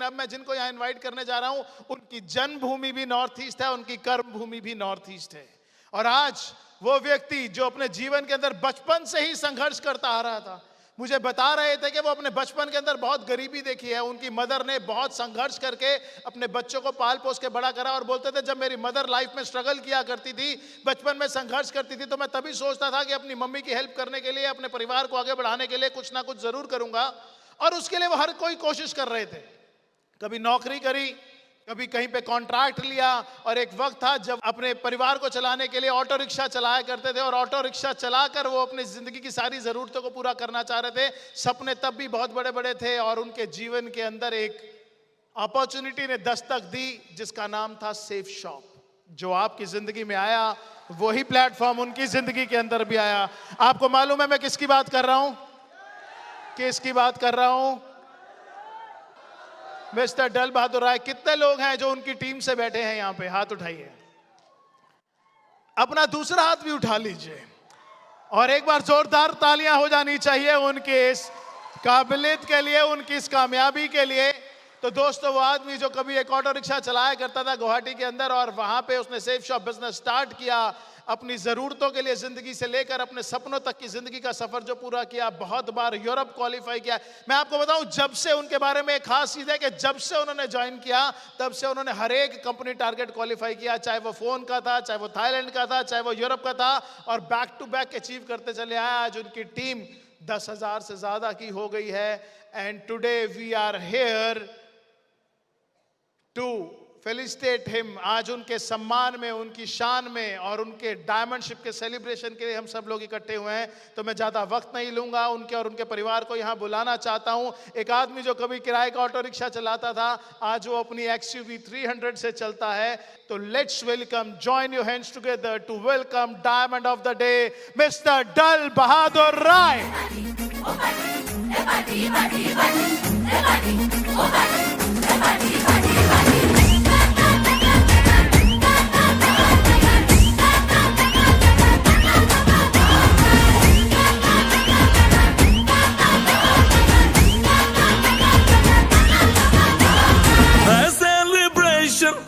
अब मैं जिनको यहाँ इनवाइट करने जा रहा हूं, उनकी जन्मभूमि भी नॉर्थ ईस्ट है, उनकी कर्म भूमि भी नॉर्थ ईस्ट है। और आज वो व्यक्ति जो अपने जीवन के अंदर बचपन से ही संघर्ष करता आ रहा था, मुझे बता रहे थे कि वो अपने बचपन के अंदर बहुत गरीबी देखी है। उनकी मदर ने बहुत संघर्ष करके अपने बच्चों को पाल पोस के बड़ा करा, और बोलते थे जब मेरी मदर लाइफ में स्ट्रगल किया करती थी, बचपन में संघर्ष करती थी, तो मैं तभी सोचता था कि अपनी मम्मी की हेल्प करने के लिए, अपने परिवार को आगे बढ़ाने के लिए कुछ ना कुछ जरूर करूंगा। और उसके लिए वो हर कोई कोशिश कर रहे थे। कभी नौकरी करी, कभी कहीं पे कॉन्ट्रैक्ट लिया, और एक वक्त था जब अपने परिवार को चलाने के लिए ऑटो रिक्शा चलाया करते थे, और ऑटो रिक्शा चलाकर वो अपनी जिंदगी की सारी जरूरतों को पूरा करना चाह रहे थे। सपने तब भी बहुत बड़े बड़े थे, और उनके जीवन के अंदर एक अपॉर्चुनिटी ने दस्तक दी जिसका नाम था सेफ शॉप। जो आपकी जिंदगी में आया वही प्लेटफॉर्म उनकी जिंदगी के अंदर भी आया। आपको मालूम है मैं किसकी बात कर रहा हूं? किसकी बात कर रहा हूं? मिस्टर डल बहादुर राय। कितने लोग हैं जो उनकी टीम से बैठे हैं यहां पे? हाथ उठाइए, अपना दूसरा हाथ भी उठा लीजिए, और एक बार जोरदार तालियां हो जानी चाहिए उनकी इस काबिलियत के लिए, उनकी इस कामयाबी के लिए। तो दोस्तों, वो आदमी जो कभी एक ऑटो रिक्शा चलाया करता था गुवाहाटी के अंदर, और वहां पे उसने सेफ शॉप बिजनेस स्टार्ट किया, अपनी जरूरतों के लिए जिंदगी से लेकर अपने सपनों तक की जिंदगी का सफर जो पूरा किया, बहुत बार यूरोप क्वालिफाई किया। मैं आपको बताऊं, जब से उनके बारे में एक खास चीज है कि जब से उन्होंने ज्वाइन किया तब से उन्होंने हर एक कंपनी टारगेट क्वालिफाई किया, चाहे वो फोन का था, चाहे वो थाईलैंड का था, चाहे वो यूरोप का था, और बैक टू बैक अचीव करते चले आए। आज उनकी टीम 10,000 से ज्यादा की हो गई है। And today we are here to felicitate him. आज उनके सम्मान में, उनकी शान में और उनके डायमंडशिप के सेलिब्रेशन के लिए हम सब लोग इकट्ठे हुए हैं। तो मैं ज्यादा वक्त नहीं लूंगा, उनके और उनके परिवार को यहां बुलाना चाहता हूं। एक आदमी जो कभी किराए का ऑटो रिक्शा चलाता था, आज वो अपनी XUV 300 से चलता है। तो let's welcome, join your hands together to welcome diamond of the day, mister Dal Bahadur Rai.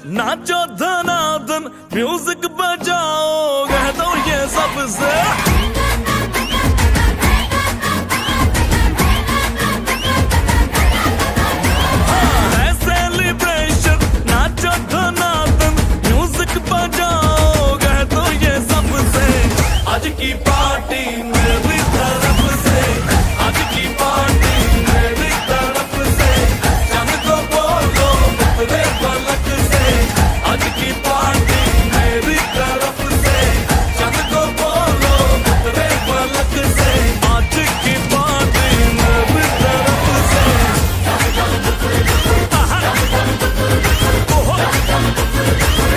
नाचो धनाधन, म्यूजिक बजाओ, कह दो ये सबसे। है सेलिब्रेशन, नाचो धनाधन, म्यूजिक बजाओ, कह दो ये सबसे। आज की पार्टी मेरी तरफ से, आज की पार्टी मेरी तरफ से, चंद को बोलो तेरे पलक से। आज की पार्टी मेरी तरफ से, चंद को बोलो तेरे पलक से। आज की पार्टी मेरी तरफ से।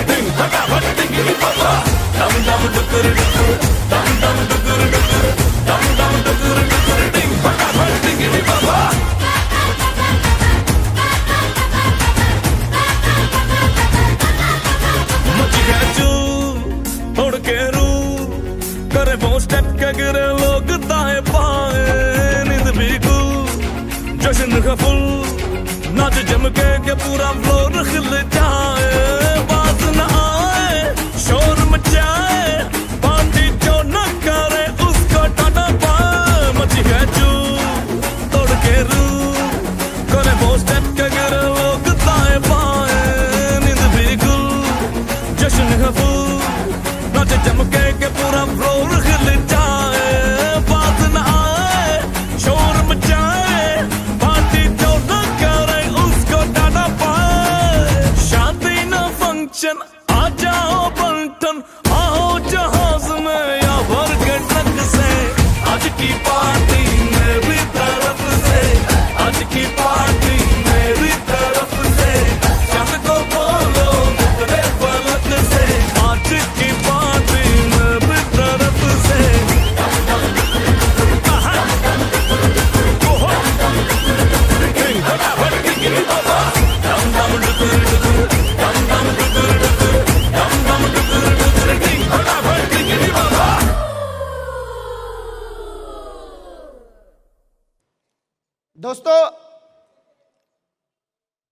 दिन फटाफट टिंगी पापा, दम दम डुकर डुकर, दम दम डुकर डुकर, दम दम डुकर डुकर, दिन फटाफट टिंगी पापा। तोड़ के रू करे वो स्टेप के गिरे लोग दाएं बाएं, नींद भी गुल जश्न का फुल, नाच जम के पूरा फ्लोर खिल जाए। बात न आए, शोर मचाए, पार्टी जो न करे उसको टाटा पाए। मची है जू तोड़ के रू करे वो स्टेप के गिरे लोग दाएं बाएं, नींद भी गुल जश्न का फुल, नाच चमके के पूरा फ्लोर खिल जाए। बात न आए, शोर मचाए, पार्टी जो न करे उसको डाटा पाए। शादी न फंक्शन, आ जाओ बंटन, आओ जहाज में या भर के ट्रक से। आज की पार्टी मेरी तरफ से, आज की पार्टी मेरी तरफ से, चंद को बोलो तेरे पलक से। आज की पार्टी मेरी तरफ से। दोस्तों,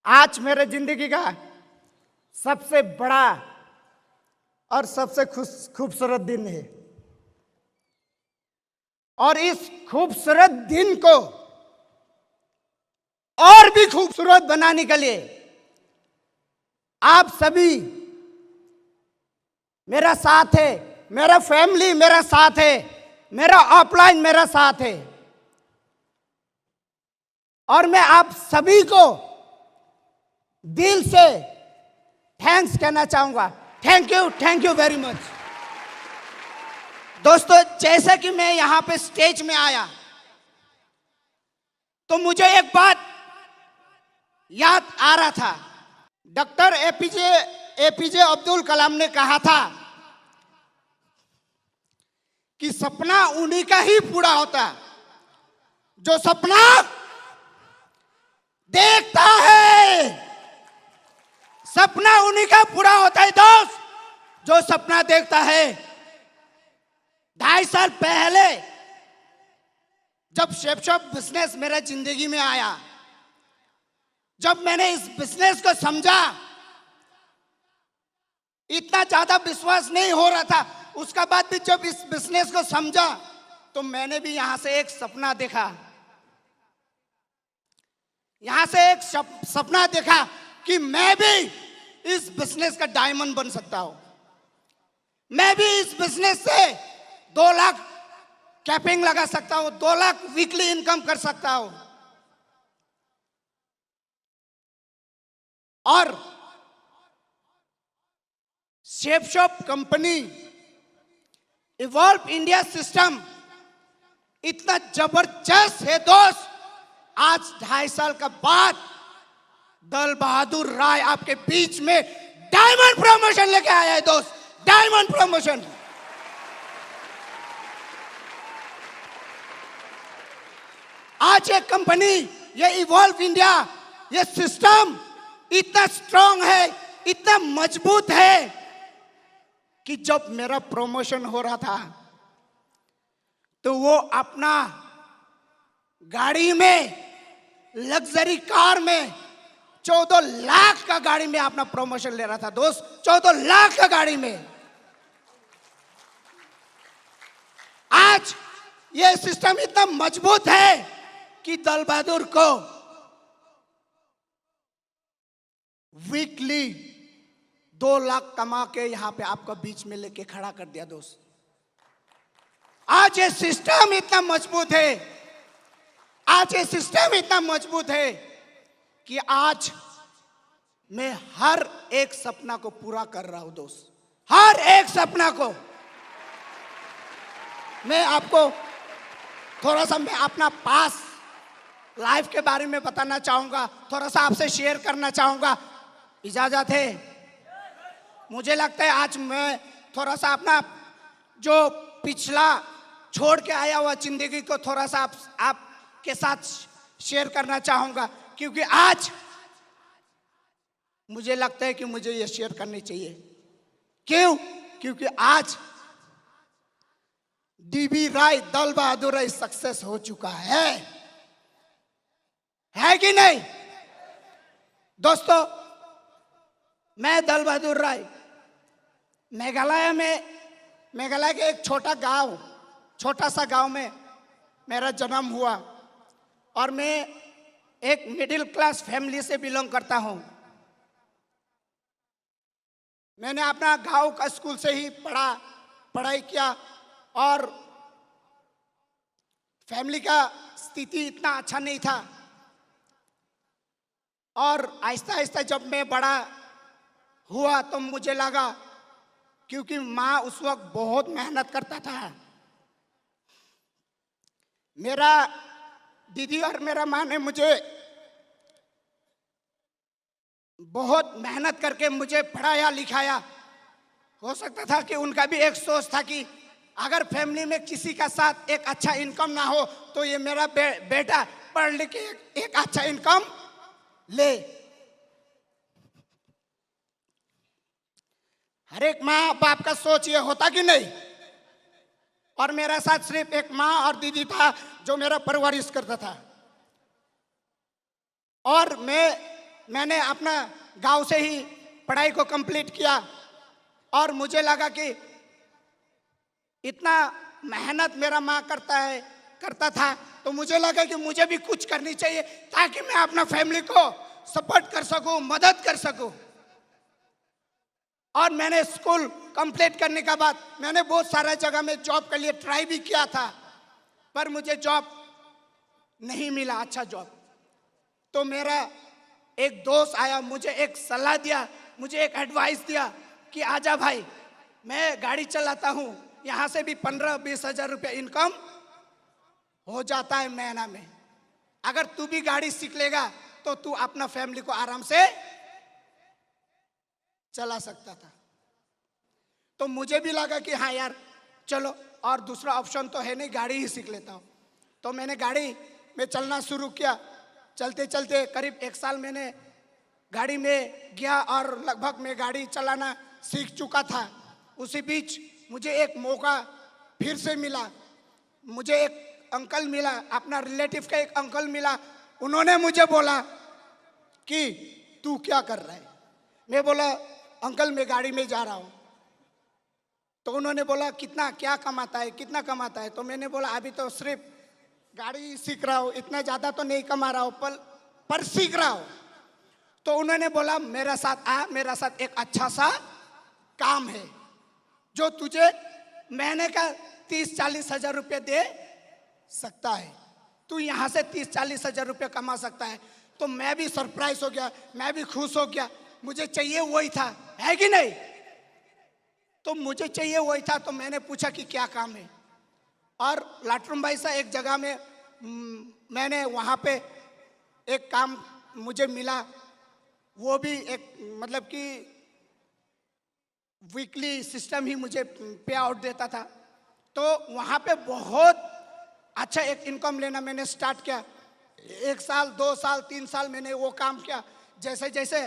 आज मेरे जिंदगी का सबसे बड़ा और सबसे खूबसूरत दिन है। और इस खूबसूरत दिन को और भी खूबसूरत बनाने के लिए आप सभी मेरा साथ है, मेरा फैमिली मेरा साथ है, मेरा ऑफलाइन मेरा साथ है। और मैं आप सभी को दिल से थैंक्स कहना चाहूंगा। Thank you very much. दोस्तों, जैसा कि मैं यहां पे स्टेज में आया तो मुझे एक बात याद आ रहा था। डॉक्टर एपीजे अब्दुल कलाम ने कहा था कि सपना उन्हीं का ही पूरा होता जो सपना देखता है। सपना उन्हीं का पूरा होता है दोस्त जो सपना देखता है। 2.5 साल पहले जब शेप शॉप बिजनेस मेरा जिंदगी में आया, जब मैंने इस बिजनेस को समझा, इतना ज्यादा विश्वास नहीं हो रहा था। उसका बाद भी जब इस बिजनेस को समझा तो मैंने भी यहां से एक सपना देखा। यहां से एक सपना देखा कि मैं भी इस बिजनेस का डायमंड बन सकता हूं। मैं भी इस बिजनेस से 2 लाख कैपिंग लगा सकता हूं, 2 लाख वीकली इनकम कर सकता हूं। और shape shop company, evolve India system इतना जबरदस्त है दोस्त। आज 2.5 साल का बाद दल बहादुर राय आपके बीच में डायमंड प्रमोशन लेके आया है दोस्त, डायमंड प्रमोशन। आज ये कंपनी, ये इवॉल्व इंडिया, ये सिस्टम इतना स्ट्रांग है, इतना मजबूत है कि जब मेरा प्रमोशन हो रहा था तो वो अपना गाड़ी में, लग्जरी कार में 14 लाख का गाड़ी में अपना प्रमोशन ले रहा था दोस्त, 14 लाख का गाड़ी में। आज ये सिस्टम इतना मजबूत है कि दल बहादुर को वीकली 2 लाख कमा के यहां पे आपका बीच में लेके खड़ा कर दिया दोस्त। आज ये सिस्टम इतना मजबूत है, आज ये सिस्टम इतना मजबूत है कि आज मैं हर एक सपना को पूरा कर रहा हूं दोस्त, हर एक सपना को। मैं आपको थोड़ा सा मैं अपना पास लाइफ के बारे में बताना चाहूंगा, थोड़ा सा आपसे शेयर करना चाहूंगा। इजाजत है? मुझे लगता है आज मैं थोड़ा सा अपना जो पिछला छोड़ के आया हुआ जिंदगी को थोड़ा सा आपके साथ शेयर करना चाहूंगा, क्योंकि आज मुझे लगता है कि मुझे ये शेयर करनी चाहिए। क्यों? क्योंकि आज डीबी राय, दल बहादुर राय सक्सेस हो चुका है कि नहीं दोस्तों? मैं दल बहादुर राय मेघालय के एक छोटा सा गांव में मेरा जन्म हुआ और मैं एक मिडिल क्लास फैमिली से बिलोंग करता हूं। मैंने अपना गांव का स्कूल से ही पढ़ाई किया और फैमिली का स्थिति इतना अच्छा नहीं था। और आहिस्ता आहिस्ता जब मैं बड़ा हुआ तो मुझे लगा, क्योंकि माँ उस वक्त बहुत मेहनत करता था। मेरा दीदी और मेरा माँ ने मुझे बहुत मेहनत करके मुझे पढ़ाया लिखाया। हो सकता था कि उनका भी एक सोच था कि अगर फैमिली में किसी का साथ एक अच्छा इनकम ना हो तो ये मेरा बेटा पढ़ लिख के एक अच्छा इनकम ले। हर एक माँ बाप का सोच ये होता कि नहीं? और मेरा साथ सिर्फ एक माँ और दीदी था जो मेरा परवरिश करता था। और मैं मैंने अपना गांव से ही पढ़ाई को कंप्लीट किया और मुझे लगा कि इतना मेहनत मेरा माँ करता था, तो मुझे लगा कि मुझे भी कुछ करनी चाहिए ताकि मैं अपना फैमिली को सपोर्ट कर सकूं, मदद कर सकूं। और मैंने स्कूल कंप्लीट करने के बाद मैंने बहुत सारा जगह में जॉब के लिए ट्राई भी किया था, पर मुझे जॉब नहीं मिला, अच्छा जॉब। तो मेरा एक दोस्त आया, मुझे एक सलाह दिया, मुझे एक एडवाइस दिया कि आजा भाई, मैं गाड़ी चलाता हूँ, यहाँ से भी 15-20 हजार रुपया इनकम हो जाता है महीना में। अगर तू भी गाड़ी सीख लेगा तो तू अपना फैमिली को आराम से चला सकता था। तो मुझे भी लगा कि हाँ यार चलो, और दूसरा ऑप्शन तो है नहीं, गाड़ी ही सीख लेता हूँ। तो मैंने गाड़ी में चलना शुरू किया। चलते चलते करीब 1 साल मैंने गाड़ी में गया और लगभग मैं गाड़ी चलाना सीख चुका था। उसी बीच मुझे एक मौका फिर से मिला। मुझे एक अंकल मिला, अपना रिलेटिव का एक अंकल मिला। उन्होंने मुझे बोला कि तू क्या कर रहा है? मैं बोला अंकल मैं गाड़ी में जा रहा हूँ। तो उन्होंने बोला कितना, क्या कमाता है, कितना कमाता है? तो मैंने बोला अभी तो सिर्फ गाड़ी सीख रहा हूँ, इतना ज़्यादा तो नहीं कमा रहा हूँ, पर सीख रहा हूँ। तो उन्होंने बोला मेरा साथ आ, मेरा साथ एक अच्छा सा काम है जो तुझे महीने का 30-40 हजार रुपये दे सकता है, तू यहाँ से 30-40 हजार रुपये कमा सकता है। तो मैं भी सरप्राइज हो गया, मैं भी खुश हो गया। मुझे चाहिए वही था, है कि नहीं? तो मुझे चाहिए वही था। तो मैंने पूछा कि क्या काम है, और लाटरूम भाई सा एक जगह में मैंने वहाँ पे एक काम मुझे मिला। वो भी एक मतलब कि वीकली सिस्टम ही मुझे पे आउट देता था। तो वहाँ पे बहुत अच्छा एक इनकम लेना मैंने स्टार्ट किया। 1 साल, 2 साल, 3 साल मैंने वो काम किया। जैसे जैसे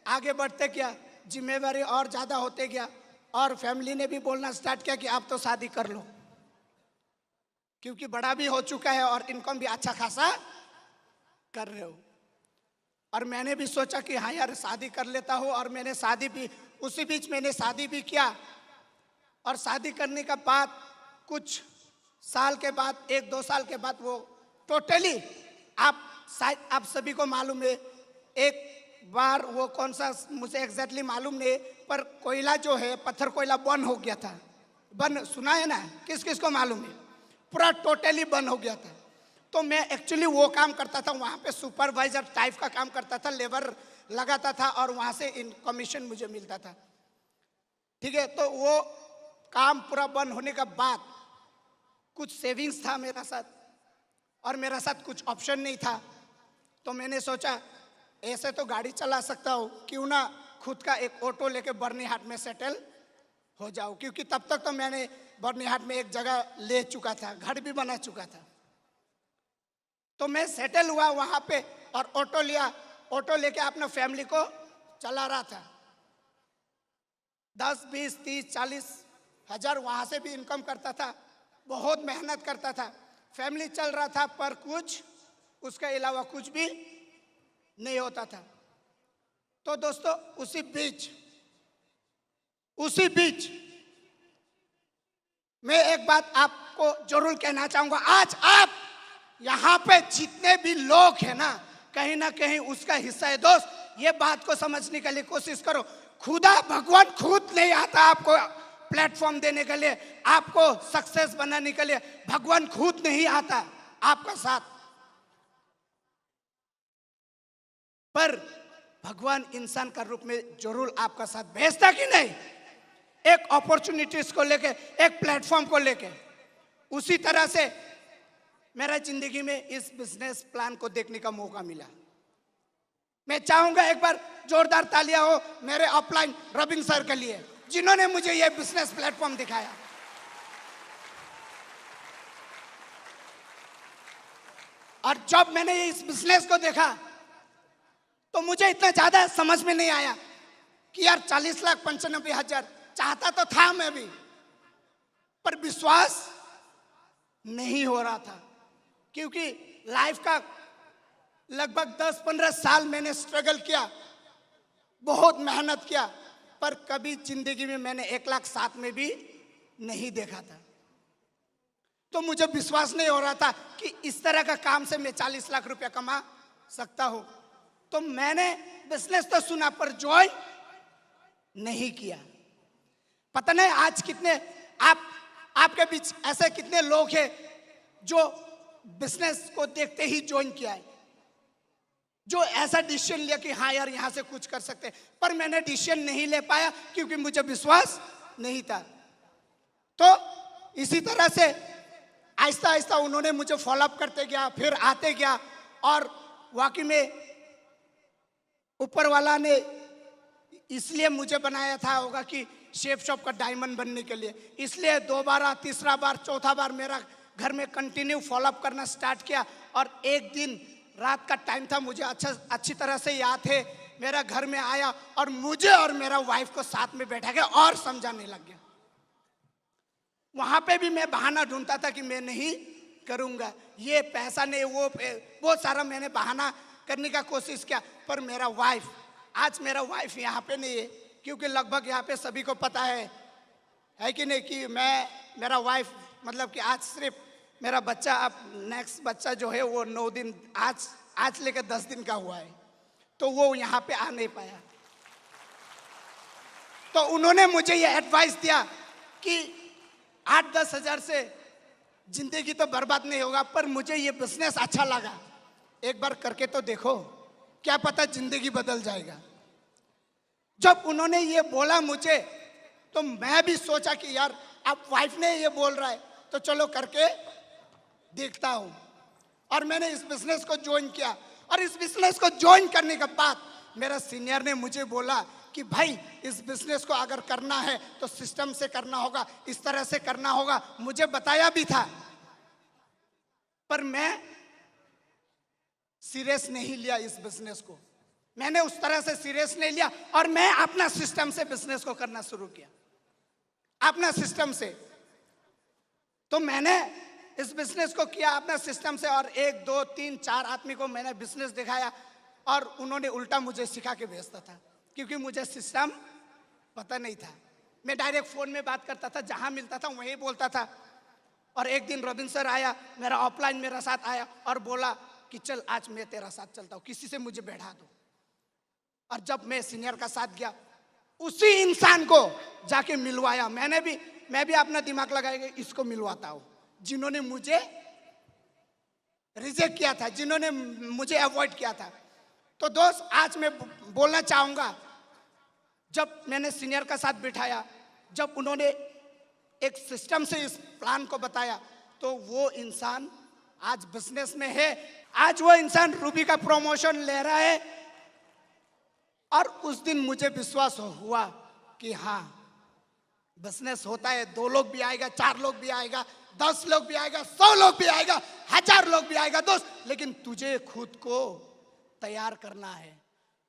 आगे बढ़ते गया, जिम्मेवारी और ज़्यादा होते गया, और फैमिली ने भी बोलना स्टार्ट किया कि आप तो शादी कर लो, क्योंकि बड़ा भी हो चुका है और इनकम भी अच्छा खासा कर रहे हो। और मैंने भी सोचा कि हाँ यार शादी कर लेता हूँ, और मैंने शादी भी, उसी बीच मैंने शादी भी किया। और शादी करने का बाद कुछ साल के बाद, 1-2 साल के बाद, वो टोटली आप सभी को मालूम है, एक बार वो कौन सा मुझे एग्जैक्टली मालूम नहीं, पर कोयला जो है, पत्थर कोयला बंद हो गया था। बंद सुना है ना? किस किस को मालूम है? पूरा टोटली बंद हो गया था। तो मैं एक्चुअली वो काम करता था, वहाँ पे सुपरवाइजर टाइप का काम करता था, लेबर लगाता था, और वहाँ से कमीशन मुझे मिलता था। ठीक है, तो वो काम पूरा बंद होने के बाद कुछ सेविंग्स था मेरा साथ, और मेरा साथ कुछ ऑप्शन नहीं था। तो मैंने सोचा ऐसे तो गाड़ी चला सकता हूँ, क्यों ना खुद का एक ऑटो लेके बर्निहाट में सेटल हो जाऊँ, क्योंकि तब तक तो मैंने बर्निहाट में एक जगह ले चुका था, घर भी बना चुका था। तो मैं सेटल हुआ वहाँ पे और ऑटो लिया। ऑटो लेके अपना फैमिली को चला रहा था। 10, 20, 30, 40 हजार वहाँ से भी इनकम करता था, बहुत मेहनत करता था, फैमिली चल रहा था, पर कुछ उसके अलावा कुछ भी नहीं होता था। तो दोस्तों उसी बीच मैं एक बात आपको जरूर कहना चाहूंगा। आज आप यहाँ पे जितने भी लोग हैं ना कहीं उसका हिस्सा है। दोस्त ये बात को समझने के लिए कोशिश करो, खुदा भगवान खुद नहीं आता आपको प्लेटफॉर्म देने के लिए, आपको सक्सेस बनाने के लिए। भगवान खुद नहीं आता आपका साथ, पर भगवान इंसान का रूप में जरूर आपका साथ भेजता कि नहीं, एक अपॉर्चुनिटीज को लेके, एक प्लेटफॉर्म को लेके। उसी तरह से मेरा जिंदगी में इस बिजनेस प्लान को देखने का मौका मिला। मैं चाहूंगा एक बार जोरदार तालियां हो मेरे ऑफलाइन रबिन सर के लिए, जिन्होंने मुझे यह बिजनेस प्लेटफॉर्म दिखाया। और जब मैंने इस बिजनेस को देखा तो मुझे इतना ज्यादा समझ में नहीं आया कि यार 40,95,000 चाहता तो था मैं भी, पर विश्वास नहीं हो रहा था, क्योंकि लगभग 10-15 साल मैंने स्ट्रगल किया, बहुत मेहनत किया, पर कभी जिंदगी में मैंने 1,07,000 में भी नहीं देखा था। तो मुझे विश्वास नहीं हो रहा था कि इस तरह का काम से मैं 40 लाख रुपया कमा सकता हूं। तो मैंने बिजनेस तो सुना पर ज्वाइन नहीं किया। पता नहीं आज कितने आपके बीच ऐसे कितने लोग हैं जो बिजनेस को देखते ही ज्वाइन किया है, जो ऐसा डिसीजन लिया कि हाँ यार यहां से कुछ कर सकते हैं, पर मैंने डिसीजन नहीं ले पाया क्योंकि मुझे विश्वास नहीं था। तो इसी तरह से आहिस्ता आहिस्ता उन्होंने मुझे फॉलोअप करते गया, फिर आते गया, और वाकई में ऊपर वाला ने इसलिए मुझे बनाया था होगा कि शेफ शॉप का डायमंड बनने के लिए, इसलिए 2 बार, तीसरा बार, चौथा बार मेरा घर में कंटिन्यू फॉलोअप करना स्टार्ट किया। और एक दिन रात का टाइम था, मुझे अच्छी तरह से याद है, मेरा घर में आया और मुझे और मेरा वाइफ को साथ में बैठा गया और समझाने लग गया। वहां पे भी मैं बहाना ढूंढता था कि मैं नहीं करूंगा, ये पैसा नहीं, वो बहुत सारा मैंने बहाना करने का कोशिश किया। पर मेरा वाइफ, आज मेरा वाइफ यहाँ पे नहीं है, क्योंकि लगभग यहाँ पे सभी को पता है कि नहीं, कि मेरा वाइफ मतलब कि आज सिर्फ मेरा बच्चा, अब नेक्स्ट बच्चा जो है वो 9 दिन, आज लेकर 10 दिन का हुआ है, तो वो यहाँ पे आ नहीं पाया। तो उन्होंने मुझे ये एडवाइस दिया कि 8-10 हजार से जिंदगी तो बर्बाद नहीं होगा, पर मुझे ये बिजनेस अच्छा लगा, एक बार करके तो देखो, क्या पता जिंदगी बदल जाएगा। जब उन्होंने ये बोला मुझे, तो मैं भी सोचा कि यार अब वाइफ ने ये बोल रहा है तो चलो करके देखता हूं। और मैंने इस बिजनेस को ज्वाइन किया, और इस बिजनेस को ज्वाइन करने के बाद मेरा सीनियर ने मुझे बोला कि भाई इस बिजनेस को अगर करना है तो सिस्टम से करना होगा, इस तरह से करना होगा। मुझे बताया भी था, पर मैं सीरियस नहीं लिया इस बिजनेस को, मैंने उस तरह से सीरियस नहीं लिया, और मैं अपना सिस्टम से बिजनेस को करना शुरू किया, अपना सिस्टम से। तो मैंने इस बिजनेस को किया अपना सिस्टम से, और 1, 2, 3, 4 आदमी को मैंने बिजनेस दिखाया, और उन्होंने उल्टा मुझे सिखा के भेजता था, क्योंकि मुझे सिस्टम पता नहीं था। मैं डायरेक्ट फोन में बात करता था, जहां मिलता था वहीं बोलता था। और एक दिन रविंद्र सर आया, मेरा ऑफलाइन मेरा साथ आया और बोला कि चल आज मैं तेरा साथ चलता हूं, किसी से मुझे बैठा दो। और जब मैं सीनियर का साथ गया, उसी इंसान को जाके मिलवाया। मैं भी अपना दिमाग लगाया इसको मिलवाता हूं, जिन्होंने मुझे रिजेक्ट किया था, जिन्होंने मुझे अवॉइड किया था। तो दोस्त, आज मैं बोलना चाहूंगा, जब मैंने सीनियर का साथ बिठाया, जब उन्होंने एक सिस्टम से इस प्लान को बताया, तो वो इंसान आज बिजनेस में है। आज वो इंसान रूबी का प्रमोशन ले रहा है। और उस दिन मुझे विश्वास हुआ कि हाँ, बिजनेस होता है, 2 लोग भी आएगा, 4 लोग भी आएगा, 10 लोग भी आएगा, 100 लोग भी आएगा, 1000 लोग भी आएगा दोस्त, लेकिन तुझे खुद को तैयार करना है,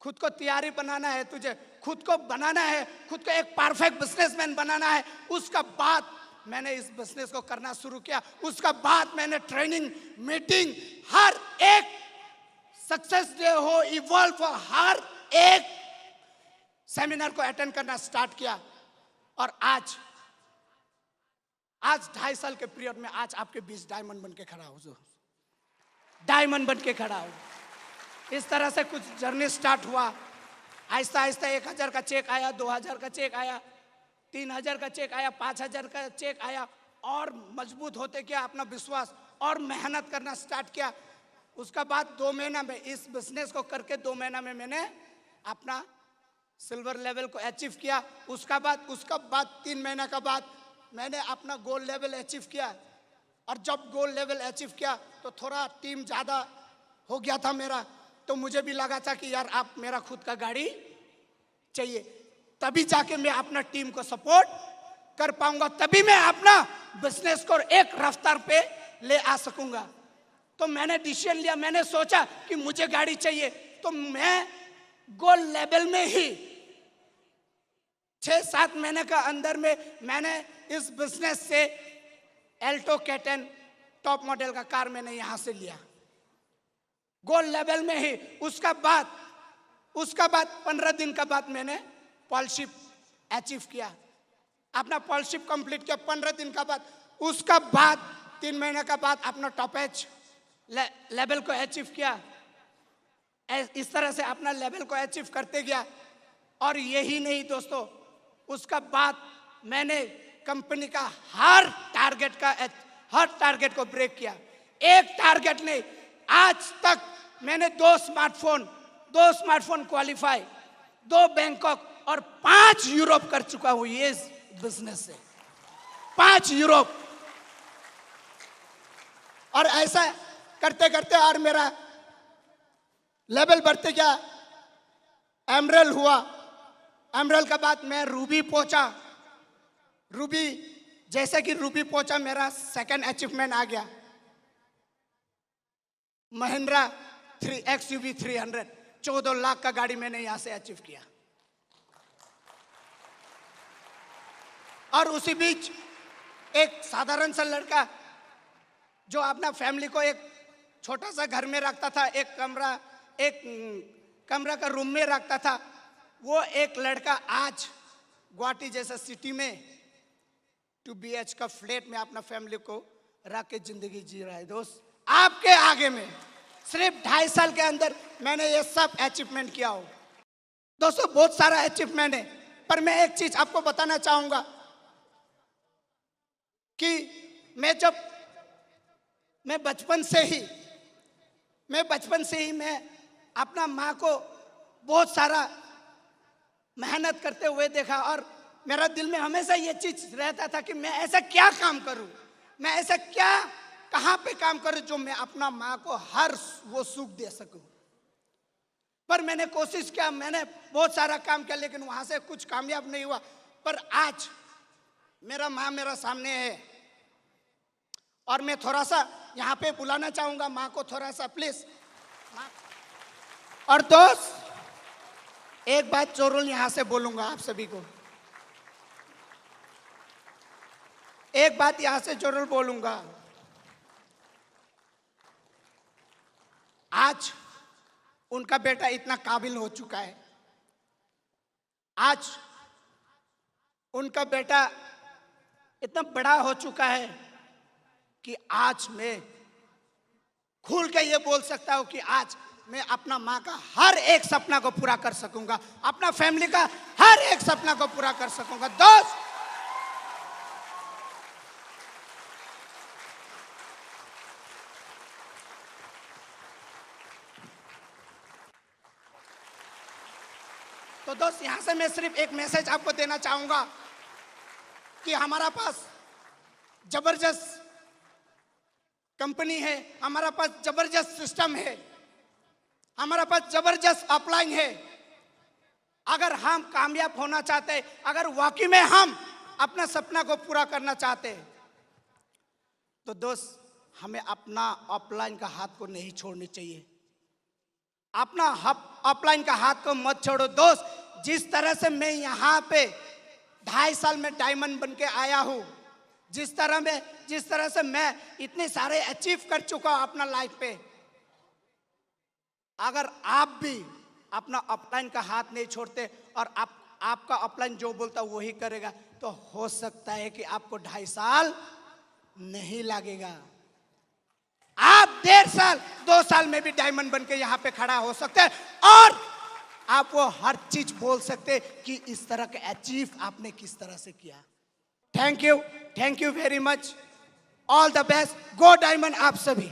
खुद को तैयारी बनाना है, तुझे खुद को बनाना है, खुद को एक परफेक्ट बिजनेसमैन बनाना है। उसका बाद मैंने इस बिजनेस को करना शुरू किया। उसका बाद मैंने ट्रेनिंग, मीटिंग, हर एक सक्सेस डे हो, इवॉल्व हो, हर एक सेमिनार को अटेंड करना स्टार्ट किया। और आज 2.5 साल के पीरियड में आज आपके बीच डायमंड बन के खड़ा हूं, डायमंड बन के खड़ा हूं। इस तरह से कुछ जर्नी स्टार्ट हुआ। आहिस्ता आहिस्ता 1,000 का चेक आया, 2,000 का चेक आया, 3,000 का चेक आया, 5,000 का चेक आया, और मजबूत होते गया अपना विश्वास, और मेहनत करना स्टार्ट किया। उसका बाद 2 महीना में इस बिजनेस को करके 2 महीना में मैंने अपना सिल्वर लेवल को अचीव किया। उसका बाद 3 महीना का बाद मैंने अपना गोल्ड लेवल अचीव किया। और जब गोल्ड लेवल अचीव किया तो थोड़ा टीम ज़्यादा हो गया था मेरा, तो मुझे भी लगा था कि यार आप मेरा खुद का गाड़ी चाहिए, तभी जाके मैं अपना टीम को सपोर्ट कर पाऊंगा, तभी मैं अपना बिजनेस को एक रफ्तार पे ले आ सकूंगा। तो मैंने डिसीजन लिया, मैंने सोचा कि मुझे गाड़ी चाहिए, तो मैं गोल्ड लेवल में ही 6-7 महीने का अंदर में मैंने इस बिजनेस से एल्टो K10 टॉप मॉडल का कार मैंने यहां से लिया। गोल्ड लेवल में ही। उसका बाद 15 दिन का बाद मैंने पॉलशिप अचीव किया, अपना पॉलशिप कंप्लीट किया 15 दिन का बाद। उसका बाद 3 महीने का बाद अपना टॉप एच लेवल को अचीव किया। इस तरह से अपना लेवल को अचीव करते गया। और यही नहीं दोस्तों, उसका बाद मैंने कंपनी का हर टारगेट को ब्रेक किया। एक टारगेट नहीं, आज तक मैंने 2 स्मार्टफोन क्वालिफाई, 2 बैंकॉक और 5 यूरोप कर चुका हूं ये बिजनेस से, 5 यूरोप। और ऐसा करते करते और मेरा लेवल बढ़ते गया। एमरल हुआ, एमरल के बाद मैं रूबी पहुंचा। रूबी जैसे कि रूबी पहुंचा, मेरा सेकंड अचीवमेंट आ गया, महिंद्रा XUV 300, 14 लाख का गाड़ी मैंने यहां से अचीव किया। और उसी बीच एक साधारण सा लड़का जो अपना फैमिली को एक छोटा सा घर में रखता था, एक कमरा का रूम में रखता था, वो एक लड़का आज गुवाहाटी जैसा सिटी में 2 BH का फ्लैट में अपना फैमिली को रख के जिंदगी जी रहा है। दोस्त, आपके आगे में सिर्फ 2.5 साल के अंदर मैंने ये सब अचीवमेंट किया हो। दोस्तों, बहुत सारा अचीवमेंट है, पर मैं एक चीज आपको बताना चाहूंगा कि मैं बचपन से ही मैं अपना माँ को बहुत सारा मेहनत करते हुए देखा। और मेरा दिल में हमेशा ये चीज रहता था कि मैं ऐसा क्या काम करूं, मैं ऐसा क्या कहां पे काम करूं जो मैं अपना माँ को हर वो सुख दे सकूं। पर मैंने कोशिश किया, मैंने बहुत सारा काम किया, लेकिन वहां से कुछ कामयाब नहीं हुआ। पर आज मेरा माँ मेरा सामने है और मैं थोड़ा सा यहाँ पे बुलाना चाहूंगा माँ को, थोड़ा सा प्लीज। और दोस्त, एक बात जरूर यहां से बोलूंगा आप सभी को, एक बात यहां से जरूर बोलूंगा। आज उनका बेटा इतना काबिल हो चुका है, आज उनका बेटा इतना बड़ा हो चुका है कि आज मैं खुल के ये बोल सकता हूं कि आज मैं अपना माँ का हर एक सपना को पूरा कर सकूंगा, अपना फैमिली का हर एक सपना को पूरा कर सकूंगा। दोस्त, तो दोस्त, यहां से मैं सिर्फ एक मैसेज आपको देना चाहूंगा कि हमारा पास जबरदस्त कंपनी है, हमारा पास जबरदस्त सिस्टम है, हमारा पास जबरदस्त अपलाइन है। अगर हम कामयाब होना चाहते, अगर वाकई में हम अपना सपना को पूरा करना चाहते, तो दोस्त हमें अपना अपलाइन का हाथ को नहीं छोड़नी चाहिए। अपना अपलाइन का हाथ को मत छोड़ो। दोस्त, जिस तरह से मैं यहाँ पे 2.5 साल में डायमंड बन के आया हूँ, जिस तरह से मैं इतने सारे अचीव कर चुका हूँ अपना लाइफ पे, अगर आप भी अपना अपलाइन का हाथ नहीं छोड़ते और आपका अपलाइन जो बोलता वही करेगा, तो हो सकता है कि आपको 2.5 साल नहीं लगेगा, आप 1.5 साल 2 साल में भी डायमंड बन के यहाँ पे खड़ा हो सकते हैं और आप वो हर चीज बोल सकते कि इस तरह के अचीव आपने किस तरह से किया। Thank you very much, all the best, go diamond आप सभी।